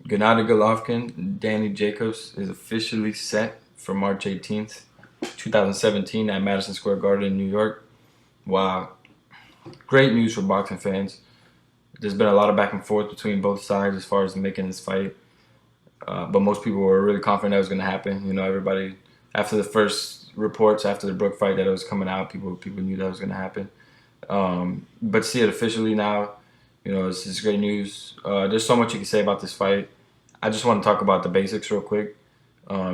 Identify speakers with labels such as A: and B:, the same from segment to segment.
A: Gennady Golovkin, Danny Jacobs is officially set for March 18th, 2017 at Madison Square Garden in New York. Wow. Great news for boxing fans. There's been a lot of back and forth between both sides as far as making this fight. But most people were really confident that was going to happen. Everybody, after the first reports, after the Brook fight that it was coming out, people knew that was going to happen. But to see it officially now, this is great news. There's so much you can say about this fight. I just want to talk about the basics real quick.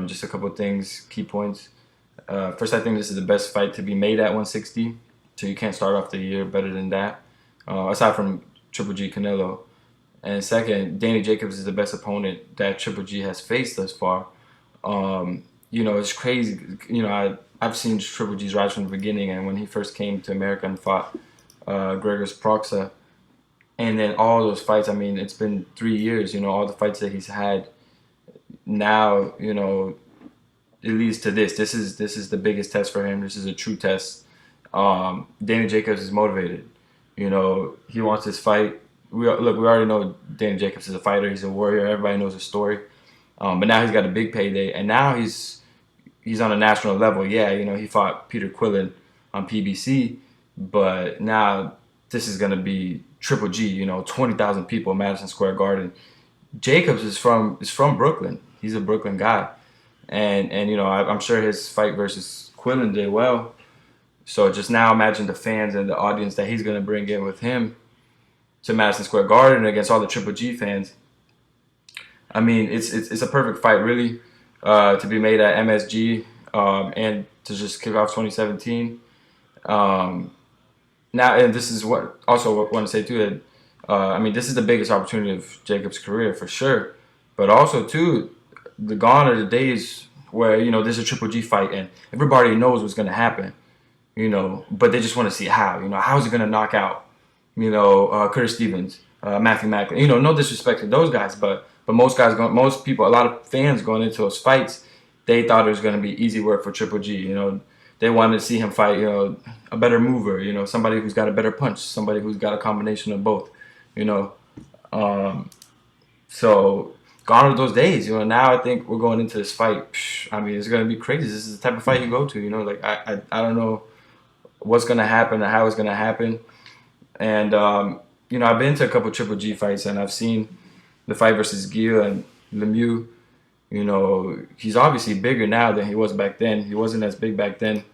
A: Just a couple of things, key points. First, I think this is the best fight to be made at 160. So you can't start off the year better than that, aside from Triple G Canelo. And second, Danny Jacobs is the best opponent that Triple G has faced thus far. It's crazy. I've seen Triple G's rise from the beginning, and when he first came to America and fought Gregors Proxa, and then all those fights. I mean, it's been 3 years. All the fights that he's had. Now, it leads to this. This is the biggest test for him. This is a true test. Danny Jacobs is motivated. He wants this fight. We already know Danny Jacobs is a fighter. He's a warrior. Everybody knows his story. But now he's got a big payday, and now he's on a national level. Yeah, he fought Peter Quillen on PBC, but now this is gonna be Triple G. 20,000 people in Madison Square Garden. Jacobs is from Brooklyn. He's a Brooklyn guy, and I'm sure his fight versus Quillen did well. So just now imagine the fans and the audience that he's gonna bring in with him to Madison Square Garden against all the Triple G fans. I mean, it's a perfect fight, really, to be made at MSG, and to just kick off 2017. Now, and this is what also want to say too, that this is the biggest opportunity of Jacobs' career for sure, but also too, gone are the days where there's a Triple G fight and everybody knows what's gonna happen, but they just want to see how. How is it gonna knock out Curtis Stevens, Matthew Macklin. No disrespect to those guys, but most people, a lot of fans going into those fights, they thought it was going to be easy work for Triple G. They wanted to see him fight, a better mover. Somebody who's got a better punch, somebody who's got a combination of both. So gone are those days. Now I think we're going into this fight. It's going to be crazy. This is the type of fight you go to. I don't know what's going to happen or how it's going to happen. And, I've been to a couple Triple G fights, and I've seen the fight versus Gil and Lemieux. He's obviously bigger now than he was back then. He wasn't as big back then.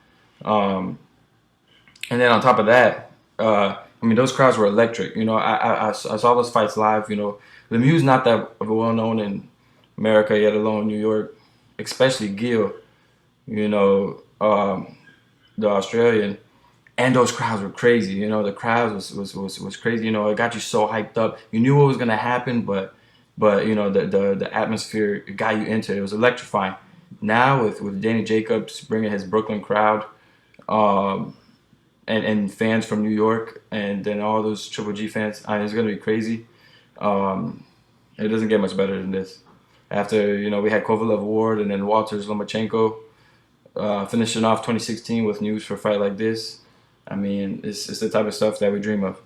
A: And then on top of that, those crowds were electric. I saw those fights live. Lemieux's not that well-known in America, yet alone New York, especially Gil, the Australian. And those crowds were crazy. The crowds was crazy. It got you so hyped up. You knew what was gonna happen, but the atmosphere got you into it. It was electrifying. Now with Danny Jacobs bringing his Brooklyn crowd, and fans from New York, and then all those Triple G fans, it's gonna be crazy. It doesn't get much better than this. After we had Kovalev Ward and then Walters Lomachenko, finishing off 2016 with news for a fight like this. It's the type of stuff that we dream of.